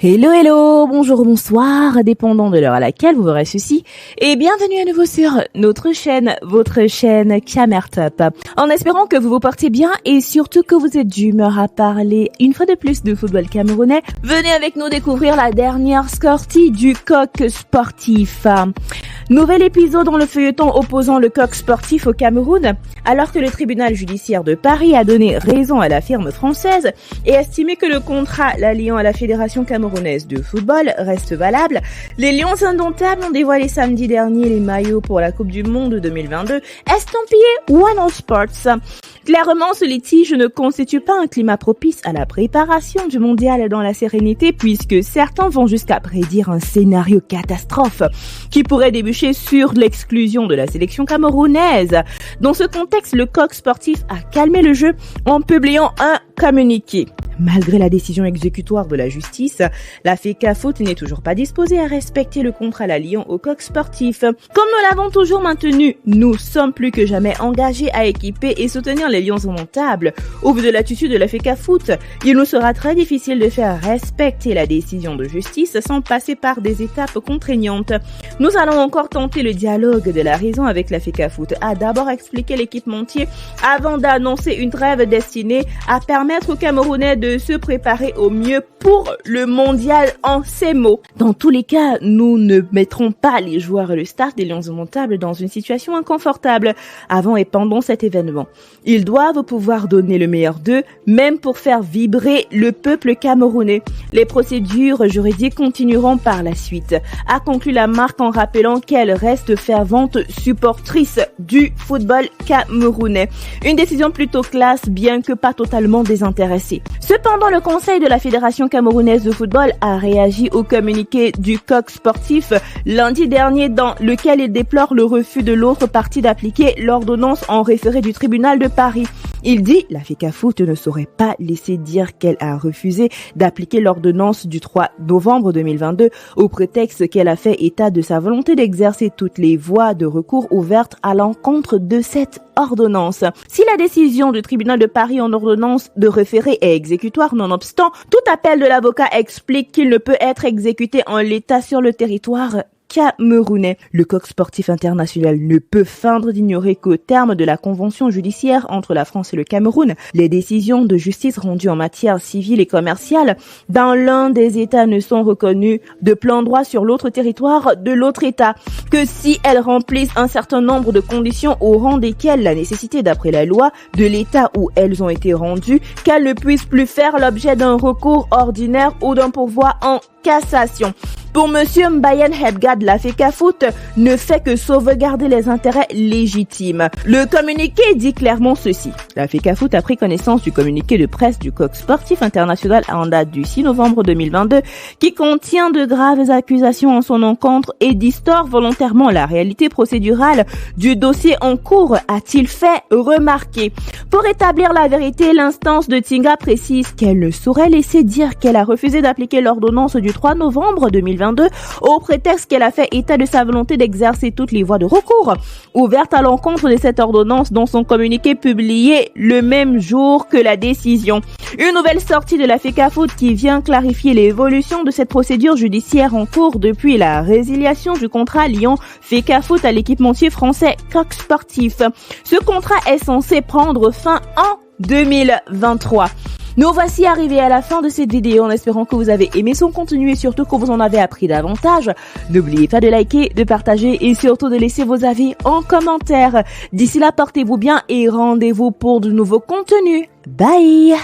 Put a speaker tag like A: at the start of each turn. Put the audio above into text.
A: Hello, hello, bonjour, bonsoir, dépendant de l'heure à laquelle vous verrez ceci, et bienvenue à nouveau sur notre chaîne, votre chaîne Camertop. En espérant que vous vous portez bien et surtout que vous êtes d'humeur à parler une fois de plus de football camerounais, venez avec nous découvrir la dernière sortie du coq sportif. Nouvel épisode dans le feuilleton opposant le coq sportif au Cameroun, alors que le tribunal judiciaire de Paris a donné raison à la firme française et estimé que le contrat l'alliant à la Fédération camerounaise de football reste valable. Les Lions indomptables ont dévoilé samedi dernier les maillots pour la Coupe du Monde 2022, estampillés One Sports. Clairement, ce litige ne constitue pas un climat propice à la préparation du mondial dans la sérénité, puisque certains vont jusqu'à prédire un scénario catastrophe qui pourrait déboucher sur l'exclusion de la sélection camerounaise. Dans ce contexte, le coq sportif a calmé le jeu en publiant un communiqué. Malgré la décision exécutoire de la justice, la FECAFOOT n'est toujours pas disposée à respecter le contrat l'alliant au coq sportif. Comme nous l'avons toujours maintenu, nous sommes plus que jamais engagés à équiper et soutenir les Lions indomptables. Au vu de l'attitude de la FECAFOOT, il nous sera très difficile de faire respecter la décision de justice sans passer par des étapes contraignantes. Nous allons encore tenter le dialogue de la raison avec la FECAFOOT, a d'abord expliqué l'équipementier avant d'annoncer une trêve destinée à permettre aux Camerounais de se préparer au mieux pour le mondial en ces mots. Dans tous les cas, nous ne mettrons pas les joueurs et le staff des Lions indomptables dans une situation inconfortable avant et pendant cet événement. Ils doivent pouvoir donner le meilleur d'eux, même pour faire vibrer le peuple camerounais. Les procédures juridiques continueront par la suite, a conclu la marque en rappelant qu'elle reste fervente supportrice du football camerounais. Une décision plutôt classe, bien que pas totalement désintéressée. Cependant, le conseil de la Fédération camerounaise de football a réagi au communiqué du coq sportif lundi dernier dans lequel il déplore le refus de l'autre partie d'appliquer l'ordonnance en référé du tribunal de Paris. Il dit « La FECAFOOT ne saurait pas laisser dire qu'elle a refusé d'appliquer l'ordonnance du 3 novembre 2022 au prétexte qu'elle a fait état de sa volonté d'exercer toutes les voies de recours ouvertes à l'encontre de cette ordonnance. Si la décision du tribunal de Paris en ordonnance de référé est exécutoire, nonobstant, tout appel de l'avocat explique qu'il ne peut être exécuté en l'état sur le territoire camerounais. Le coq sportif international ne peut feindre d'ignorer qu'au terme de la convention judiciaire entre la France et le Cameroun, les décisions de justice rendues en matière civile et commerciale dans l'un des États ne sont reconnues de plein droit sur l'autre territoire de l'autre État, que si elles remplissent un certain nombre de conditions au rang desquelles la nécessité d'après la loi de l'État où elles ont été rendues, qu'elles ne puissent plus faire l'objet d'un recours ordinaire ou d'un pourvoi en cassation. Pour Monsieur Mbayen Hebgad, la FECAFOOT ne fait que sauvegarder les intérêts légitimes. Le communiqué dit clairement ceci. La FECAFOOT a pris connaissance du communiqué de presse du coq sportif international en date du 6 novembre 2022 qui contient de graves accusations en son encontre et distord volontairement la réalité procédurale du dossier en cours, a-t-il fait remarquer. Pour établir la vérité, l'instance de Tinga précise qu'elle ne saurait laisser dire qu'elle a refusé d'appliquer l'ordonnance du 3 novembre 2022 au prétexte qu'elle a fait état de sa volonté d'exercer toutes les voies de recours ouvertes à l'encontre de cette ordonnance dans son communiqué publié le même jour que la décision. Une nouvelle sortie de la FECAFOOT qui vient clarifier l'évolution de cette procédure judiciaire en cours depuis la résiliation du contrat liant FECAFOOT à l'équipementier français coq sportif. Ce contrat est censé prendre fin en 2023. Nous voici arrivés à la fin de cette vidéo en espérant que vous avez aimé son contenu et surtout que vous en avez appris davantage. N'oubliez pas de liker, de partager et surtout de laisser vos avis en commentaire. D'ici là, portez-vous bien et rendez-vous pour de nouveaux contenus. Bye!